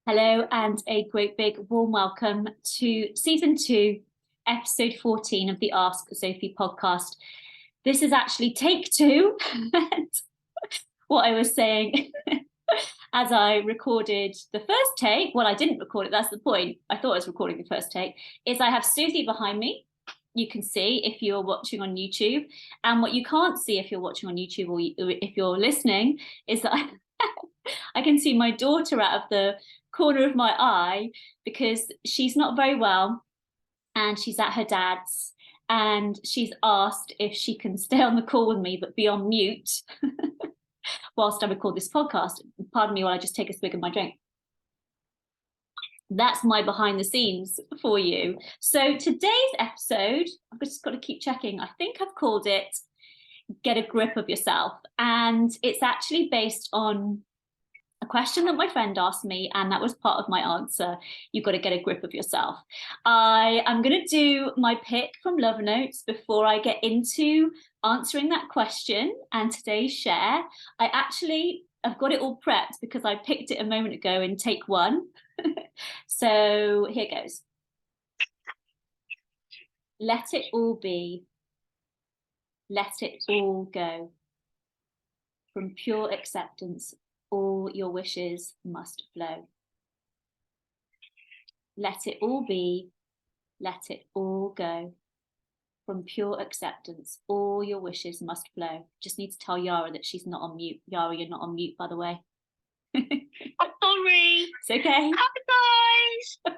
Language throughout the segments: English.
Hello and a great big warm welcome to season 2, episode 14 of the Ask Zofie podcast. This is actually take 2. What I was saying as I recorded the first take, well, I didn't record it, that's the point. I thought I was recording the first take, is I have Susie behind me. You can see if you're watching on YouTube. And what you can't see if you're watching on YouTube or if you're listening is that I can see my daughter out of the corner of my eye because she's not very well and she's at her dad's, and she's asked if she can stay on the call with me but be on mute whilst I record this podcast. Pardon me while I just take a swig of my drink. That's my behind the scenes for you. So today's episode, I've just got to keep checking. I think I've called it Get a Grip of Yourself. And it's actually based on a question that my friend asked me, and that was part of my answer. You've got to get a grip of yourself. I am going to do my pick from Love Notes before I get into answering that question and today's share. I've got it all prepped because I picked it a moment ago in take 1. So here goes. Let it all be. Let it all go. From pure acceptance, all your wishes must flow. Let it all be, let it all go. From pure acceptance, all your wishes must flow. Just need to tell Yara that she's not on mute. Yara, you're not on mute, by the way. I'm sorry. It's okay. Hi, guys.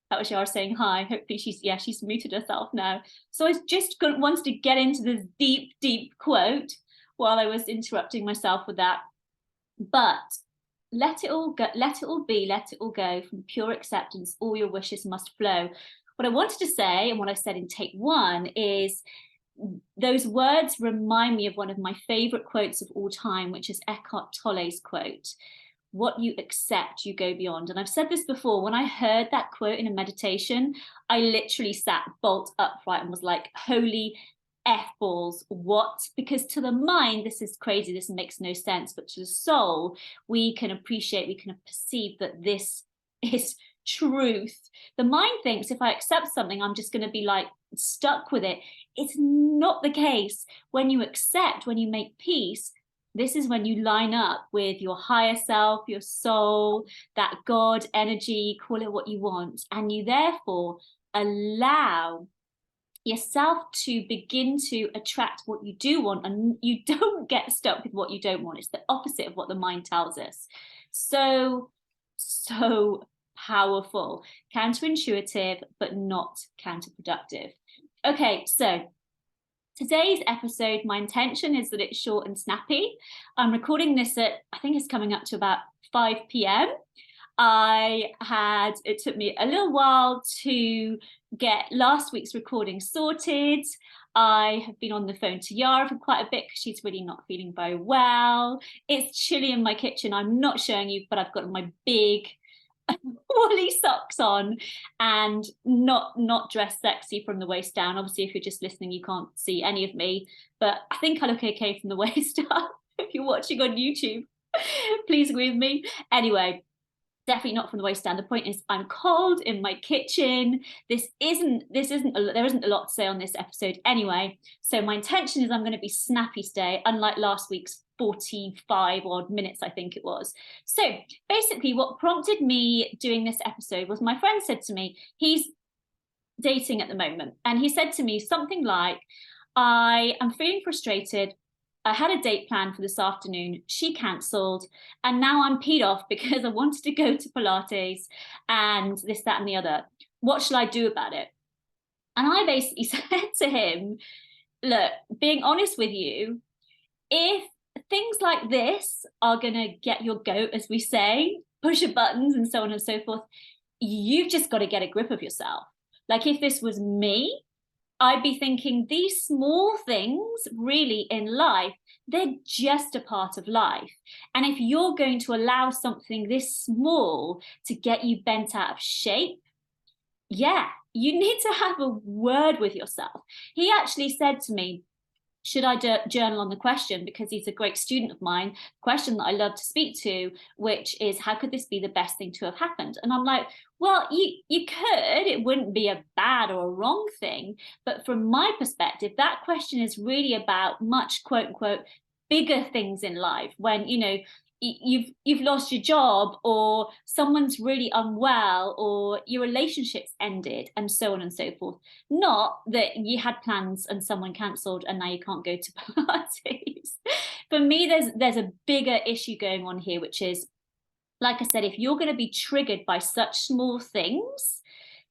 That was Yara saying hi. Hopefully she's muted herself now. So I just wanted to get into this deep, deep quote while I was interrupting myself with that. But let it all go, let it all be, let it all go. From pure acceptance, all your wishes must flow. What I wanted to say, and what I said in take 1, is those words remind me of one of my favorite quotes of all time, which is Eckhart Tolle's quote: what you accept, you go beyond. And I've said this before, when I heard that quote in a meditation, I literally sat bolt upright and was like, holy F-balls, what? Because to the mind, this is crazy, this makes no sense. But to the soul, we can appreciate, we can perceive that this is truth. The mind thinks if I accept something, I'm just going to be like stuck with it. It's not the case. When you accept, when you make peace, this is when you line up with your higher self, your soul, that God energy, call it what you want. And you therefore allow yourself to begin to attract what you do want, and you don't get stuck with what you don't want. It's the opposite of what the mind tells us. So powerful, counterintuitive, but not counterproductive. Okay, so today's episode, my intention is that it's short and snappy. I'm recording this at, I think it's coming up to about 5 p.m. It took me a little while to get last week's recording sorted. I have been on the phone to Yara for quite a bit because she's really not feeling very well. It's chilly in my kitchen. I'm not showing you, but I've got my big woolly socks on and not dressed sexy from the waist down. Obviously, if you're just listening, you can't see any of me, but I think I look okay from the waist up. If you're watching on YouTube, please agree with me. Anyway, definitely not from the waist down. The point is, I'm cold in my kitchen. There isn't a lot to say on this episode anyway. So my intention is I'm going to be snappy today, unlike last week's 45 odd minutes, I think it was. So basically what prompted me doing this episode was my friend said to me, he's dating at the moment, and he said to me something like, I am feeling frustrated. I had a date planned for this afternoon. She cancelled. And now I'm peed off because I wanted to go to Pilates and this, that, and the other. What shall I do about it? And I basically said to him, look, being honest with you, if things like this are going to get your goat, as we say, push your buttons and so on and so forth, you've just got to get a grip of yourself. Like if this was me, I'd be thinking these small things really in life, they're just a part of life. And if you're going to allow something this small to get you bent out of shape, yeah, you need to have a word with yourself. He actually said to me, should I journal on the question, because he's a great student of mine, question that I love to speak to, which is, how could this be the best thing to have happened? And I'm like, well, you could, it wouldn't be a bad or a wrong thing. But from my perspective, that question is really about much, quote unquote, bigger things in life. When, you know, you've lost your job, or someone's really unwell, or your relationship's ended, and so on and so forth. Not that you had plans and someone cancelled and now you can't go to Pilates. For me, there's a bigger issue going on here, which is, like I said, if you're going to be triggered by such small things,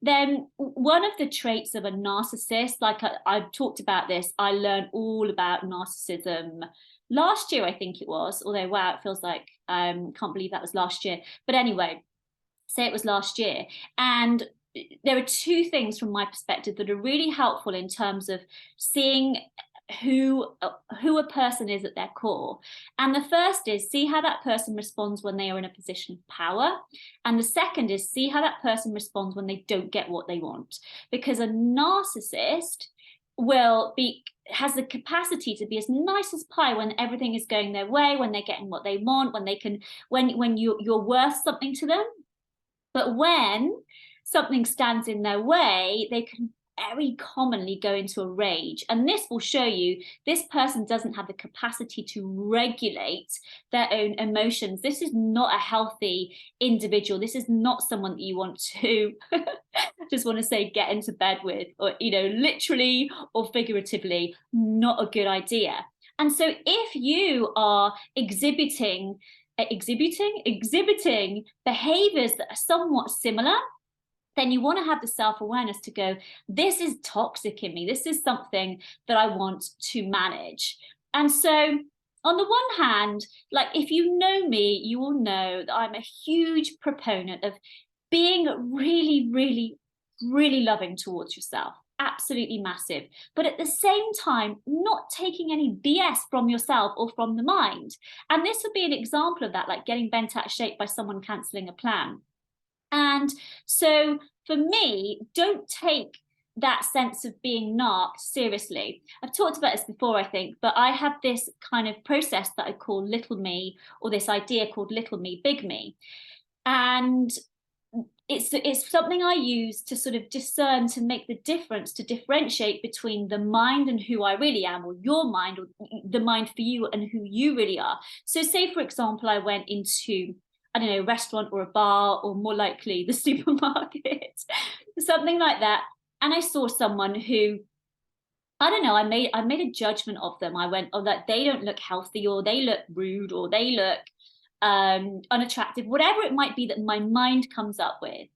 then one of the traits of a narcissist, like I've talked about this, I learned all about narcissism last year, I think it was, although wow, it feels like can't believe that was last year. But anyway, say it was last year. And there are two things from my perspective that are really helpful in terms of seeing who a person is at their core. And the first is, see how that person responds when they are in a position of power. And the second is, see how that person responds when they don't get what they want. Because a narcissist has the capacity to be as nice as pie when everything is going their way, when they're getting what they want, when you're worth something to them. But when something stands in their way, they can very commonly go into a rage. And this will show you this person doesn't have the capacity to regulate their own emotions. This is not a healthy individual. This is not someone that you want to just want to say get into bed with, or, you know, literally or figuratively, not a good idea. And so if you are exhibiting behaviors that are somewhat similar, then you want to have the self-awareness to go, this is toxic in me. This is something that I want to manage. And so on the one hand, like, if you know me, you will know that I'm a huge proponent of being really, really, really loving towards yourself. Absolutely massive. But at the same time, not taking any BS from yourself or from the mind. And this would be an example of that, like getting bent out of shape by someone cancelling a plan. And so for me, don't take that sense of being narc seriously. I've talked about this before, I think, but I have this kind of process that I call little me, or this idea called little me, big me. And it's something I use to sort of discern, to make the difference, to differentiate between the mind and who I really am, or your mind, or the mind for you and who you really are. So say, for example, I went into, I don't know, a restaurant or a bar, or more likely the supermarket, something like that. And I saw someone who, I don't know, I made a judgment of them. I went, oh, that they don't look healthy, or they look rude, or they look unattractive, whatever it might be that my mind comes up with.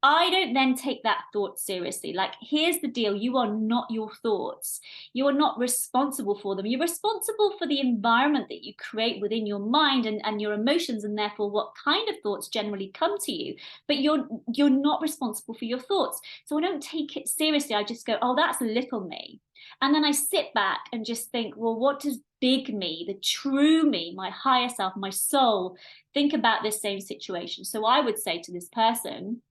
I don't then take that thought seriously. Like, here's the deal. You are not your thoughts. You are not responsible for them. You're responsible for the environment that you create within your mind and your emotions, and therefore what kind of thoughts generally come to you. But you're not responsible for your thoughts. So I don't take it seriously. I just go, oh, that's little me. And then I sit back and just think, well, what does big me, the true me, my higher self, my soul, think about this same situation? So I would say to this person,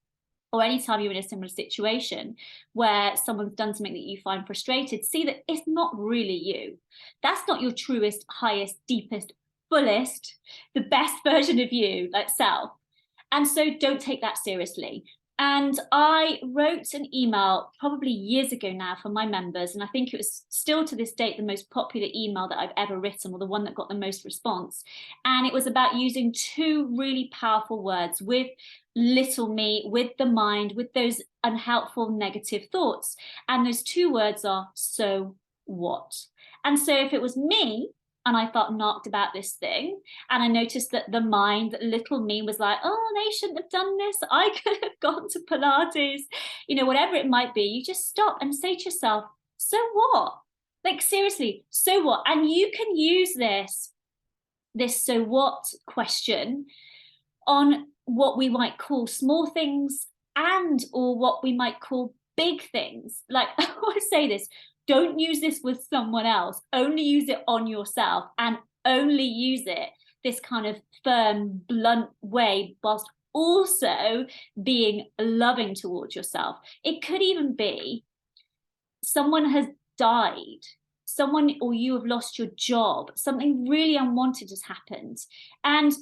or anytime you're in a similar situation where someone's done something that you find frustrated, see that it's not really you. That's not your truest, highest, deepest, fullest, the best version of you, like self. And so don't take that seriously. And I wrote an email probably years ago now for my members, and I think it was still to this date the most popular email that I've ever written, or the one that got the most response. And it was about using two really powerful words with little me, with the mind, with those unhelpful negative thoughts. And those two words are, so what? And so if it was me, and I felt knocked about this thing, and I noticed that the mind, little me, was like, oh, they shouldn't have done this, I could have gone to Pilates, you know, whatever it might be, you just stop and say to yourself, so what? Like, seriously, so what? And you can use this so what question on what we might call small things, and or what we might call big things. Like, I want to say this, don't use this with someone else, only use it on yourself, and only use it this kind of firm, blunt way, whilst also being loving towards yourself. It could even be someone has died someone or you have lost your job, something really unwanted has happened. And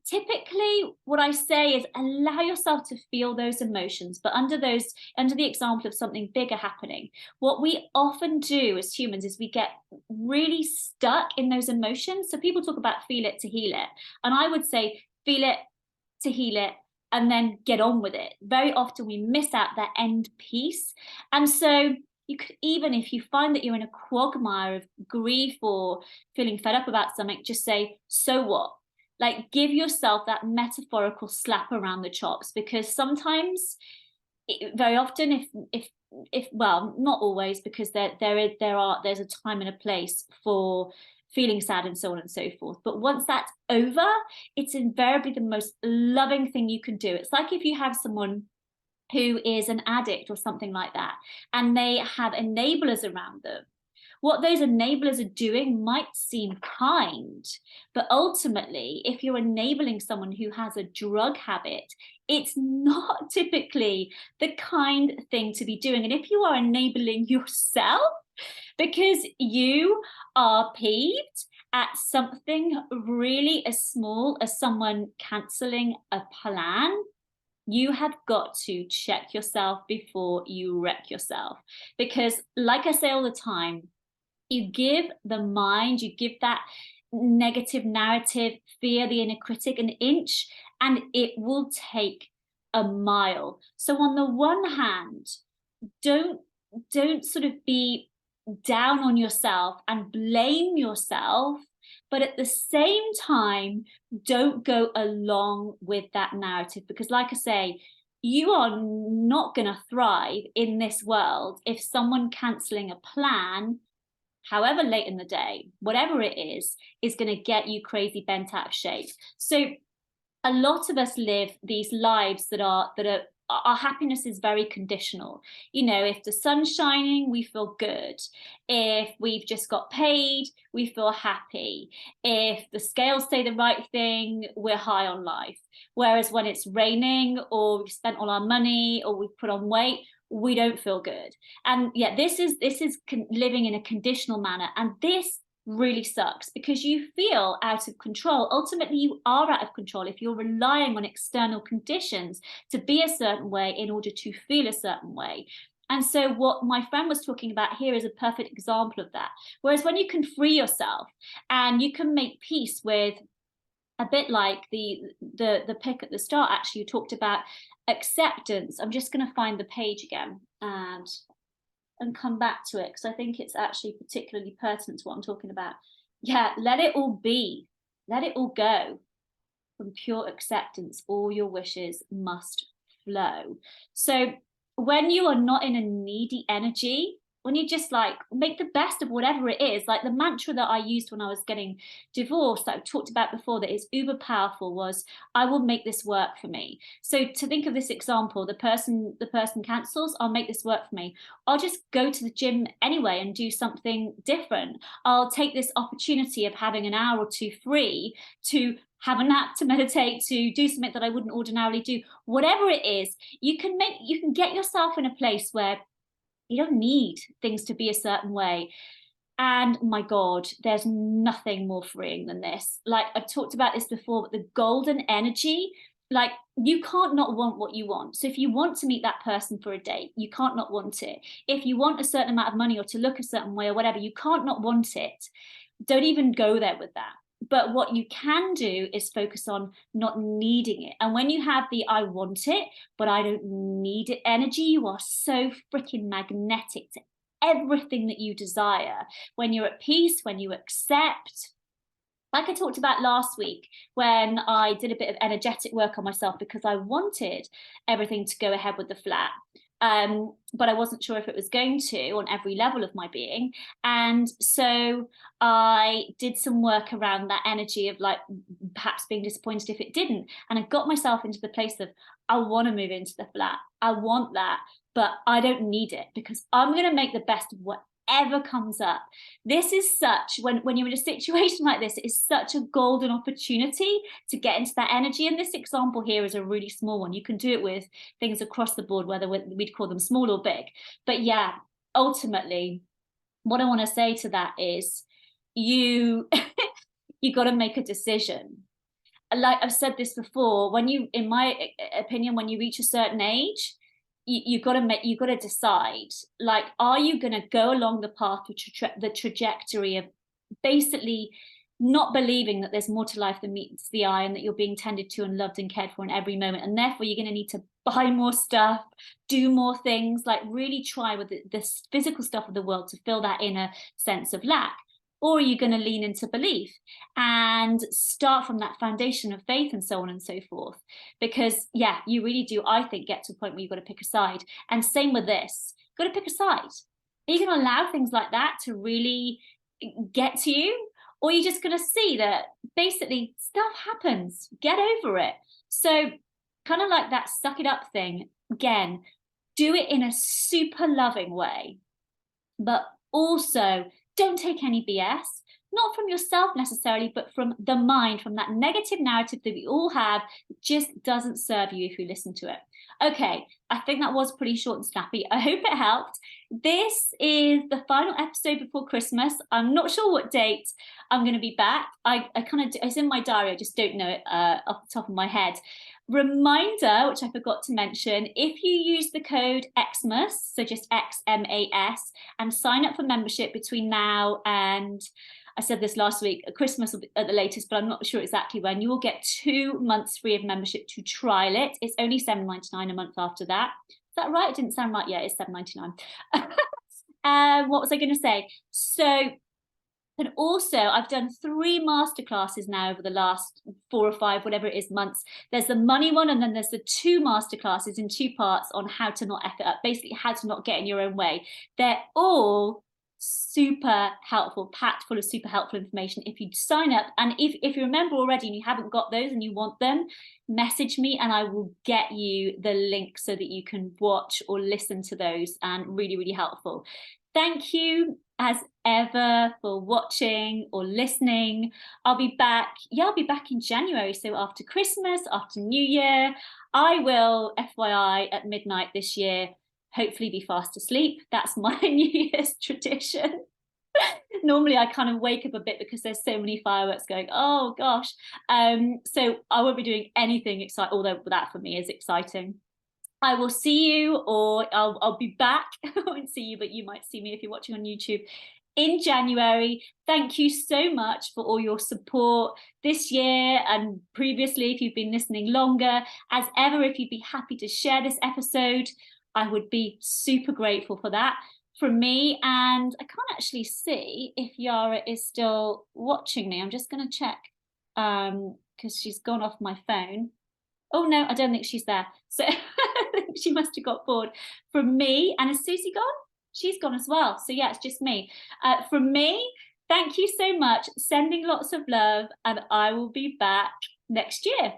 typically what I say is allow yourself to feel those emotions, but under the example of something bigger happening, what we often do as humans is we get really stuck in those emotions. So people talk about feel it to heal it, and I would say feel it to heal it and then get on with it. Very often we miss out that end piece. And so you could, even if you find that you're in a quagmire of grief or feeling fed up about something, just say, so what? Like, give yourself that metaphorical slap around the chops, because sometimes, very often, if well, not always, because there's a time and a place for feeling sad and so on and so forth. But once that's over, it's invariably the most loving thing you can do. It's like if you have someone who is an addict or something like that, and they have enablers around them. What those enablers are doing might seem kind, but ultimately, if you're enabling someone who has a drug habit, it's not typically the kind thing to be doing. And if you are enabling yourself because you are peeved at something really as small as someone cancelling a plan, you have got to check yourself before you wreck yourself. Because, like I say all the time, you give the mind, you give that negative narrative, fear, the inner critic, an inch, and it will take a mile. So on the one hand, don't sort of be down on yourself and blame yourself, but at the same time, don't go along with that narrative, because like I say, you are not going to thrive in this world if someone cancelling a plan, however late in the day, whatever it is going to get you crazy bent out of shape. So a lot of us live these lives that are our happiness is very conditional. You know, if the sun's shining, we feel good. If we've just got paid, we feel happy. If the scales say the right thing, we're high on life. Whereas when it's raining, or we've spent all our money, or we've put on weight, we don't feel good. And yeah, this is living in a conditional manner, and this really sucks because you feel out of control. Ultimately, you are out of control if you're relying on external conditions to be a certain way in order to feel a certain way. And so what my friend was talking about here is a perfect example of that. Whereas when you can free yourself and you can make peace with, a bit like the pick at the start, actually, you talked about acceptance. I'm just going to find the page again and come back to it, because I think it's actually particularly pertinent to what I'm talking about. Yeah, let it all be. Let it all go. From pure acceptance, all your wishes must flow. So when you are not in a needy energy, when you just like make the best of whatever it is, like the mantra that I used when I was getting divorced that I've talked about before, that is uber powerful, was I will make this work for me. So to think of this example, the person cancels, I'll make this work for me. I'll just go to the gym anyway and do something different. I'll take this opportunity of having an hour or two free to have a nap, to meditate, to do something that I wouldn't ordinarily do. Whatever it is, you can get yourself in a place where you don't need things to be a certain way. And my God, there's nothing more freeing than this. Like I've talked about this before, but the golden energy, like you can't not want what you want. So if you want to meet that person for a date, you can't not want it. If you want a certain amount of money or to look a certain way or whatever, you can't not want it. Don't even go there with that. But what you can do is focus on not needing it. And when you have the I want it, but I don't need it energy, you are so freaking magnetic to everything that you desire. When you're at peace, when you accept, like I talked about last week, when I did a bit of energetic work on myself because I wanted everything to go ahead with the flat. But I wasn't sure if it was going to on every level of my being. And so I did some work around that energy of like perhaps being disappointed if it didn't. And I got myself into the place of, I want to move into the flat. I want that, but I don't need it because I'm going to make the best of whatever comes up. This is such, when you're in a situation like this, it is such a golden opportunity to get into that energy. And this example here is a really small one. You can do it with things across the board, whether we'd call them small or big. But yeah, ultimately, what I want to say to that is you you got to make a decision. Like I've said this before, when you, in my opinion, when you reach a certain age, you got to you got to decide, like, are you going to go along the path, the trajectory of basically not believing that there's more to life than meets the eye, and that you're being tended to and loved and cared for in every moment, and therefore you're going to need to buy more stuff, do more things, like really try with the physical stuff of the world to fill that inner sense of lack? Or are you going to lean into belief and start from that foundation of faith and so on and so forth? Because yeah, you really do, I think, get to a point where you've got to pick a side. And same with this, you've got to pick a side. Are you going to allow things like that to really get to you? Or are you just going to see that basically stuff happens, get over it? So kind of like that suck it up thing, again, do it in a super loving way, but also don't take any BS, not from yourself necessarily, but from the mind, from that negative narrative that we all have. It just doesn't serve you if you listen to it. Okay, I think that was pretty short and snappy. I hope it helped. This is the final episode before Christmas. I'm not sure what date I'm going to be back. I kind of, it's in my diary, I just don't know it off the top of my head. Reminder, which I forgot to mention, if you use the code XMAS, so just XMAS, and sign up for membership between now and, I said this last week, Christmas at the latest, but I'm not sure exactly when, you will get 2 months free of membership to trial it. It's only $7.99 a month after that. Is that right? It didn't sound right. Yeah, it's $7.99. What was I going to say? So, and also, I've done 3 masterclasses now over the last 4 or 5, whatever it is, months. There's the money one, and then there's the 2 masterclasses in 2 parts on how to not F it up, basically how to not get in your own way. They're all super helpful, packed full of super helpful information if you sign up. And if you remember already and you haven't got those and you want them, message me and I will get you the link so that you can watch or listen to those, and really, really helpful. Thank you as ever for watching or listening. I'll be back. Yeah, I'll be back in January. So after Christmas, after New Year, I will, FYI, at midnight this year, hopefully be fast asleep. That's my New Year's tradition. Normally I kind of wake up a bit because there's so many fireworks going, oh gosh. So I won't be doing anything exciting, although that for me is exciting. I will see you, or I'll be back. I won't see you, but you might see me if you're watching on YouTube in January. Thank you so much for all your support this year and previously, if you've been listening longer. As ever, if you'd be happy to share this episode, I would be super grateful for that from me. And I can't actually see if Yara is still watching me. I'm just going to check because she's gone off my phone. Oh no, I don't think she's there. So she must have got bored. From me, and is Susie gone? She's gone as well. So yeah, it's just me. From me, thank you so much. Sending lots of love, and I will be back next year.